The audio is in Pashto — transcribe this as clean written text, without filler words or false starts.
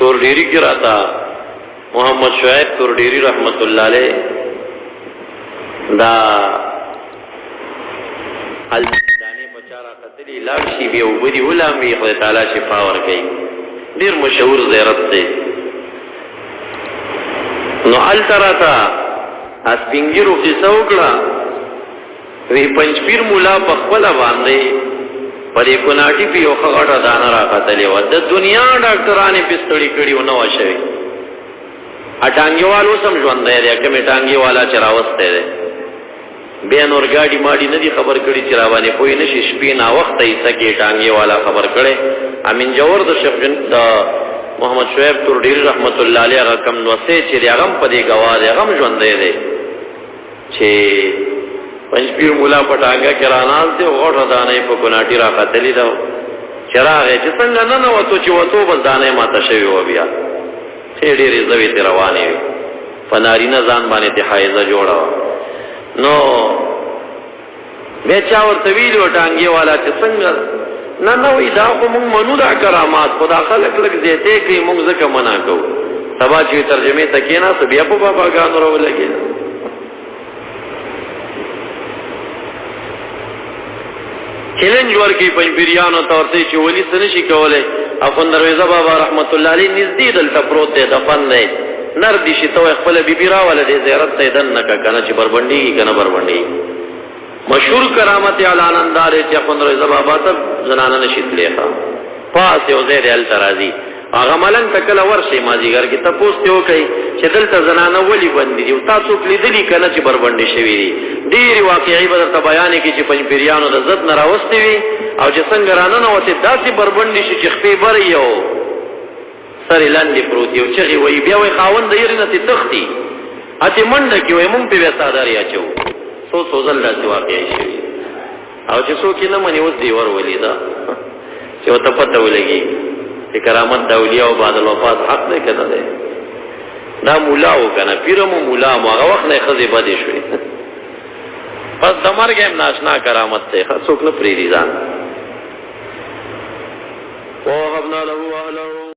تورډيري کې راته محمد شعیب تورډيري رحمت الله علیه دا الدانه بچارا قتلی لاړ شي بیا وبدي ولامي خدای تعالی شفا ورکړي ډیر مشهور زیارت دی نو التراتا اسپینګیرو قصه وکړه وی پنځپیر مولا په خپل باندې پرې کوناټي په یو خغړه دانه راغتلې و د دنیا ډاکټرانو په ستړي کړي و نو شوی اټانګي والو سم ژوند دی کومه ټانګي والا چراوسته دی بیا نور ګاډي ماډي نه دي خبر کړي چې راوانه کوئی نشي شپې نا وخت یې سکه ټانګي والا خبر کړي امین جوور د شیخ د محمد شعیب تورډيري رحمت الله علیه رقم نو سه چې هغه په دې گواه هغه ژوند دی چې پنځپیر مولا پټانګه کراناز دی غوړه دانه په کوناټي راغتلې دا چراغ چې څنګه نه نو تو چې وته بل دانه ماته شوی و بیا چې ډېرې زوی ته روانې وي فنارینه ځان باندې ته حایزه جوړه نو به چا ورته ویلو ټانګي والا چې څنګه نه نو دا خو موږ منو دا کرامات خدا خلق لګ زیته کوي موږ ځکه منا کوو سبا چې ترجمه تکینا ته بیا په بابا ګانو راولګي چیلنج ورکی پنځپیرانو تورته چې ولی څه نشي کولای اخوند رضا بابا رحمت الله علیه نږدې دلته پروت دی دفن دی نر دي شي ته خپل بیبي راوله د زیارت ته دن نه کنه چې بربندي کنه بربندي مشهور کرامت اعلان اندار چې اخوند رضا بابا ته زنانه نشي تلیخه پاس یو ځای دی الترازی هغه ملنګ تکله ورشي مازیګر کې تاسو ته وکي چې دلته زنانه ولی باندې دي تاسو لیدلی کنه چې بربندي شوی دي ډېری واقعي به درته بیان کې چې پنځپیرانو د عزت نه راوستي وي او چې څنګه رانه وته داسې بربندي شي چې خپې بر یو سر لاندې پروت یو چې وي بیا وي خاوند یې نه تختی اته منډه کې وي مونږ په وساداري اچو سو ځل داسې واقعي شي او چې څوک نه مني اوس دی ور ولیدا چې وته پته ولګي چې کرامت د اولیاء او بعد الوفات حق نه کنه ده دا مولا و کنه پیرمو مولا مو هغه وخت نه خزي بده شوی پس د مرګ هم ناشنا کرامت ته څوک نه پریری ځان او غبنا له اهله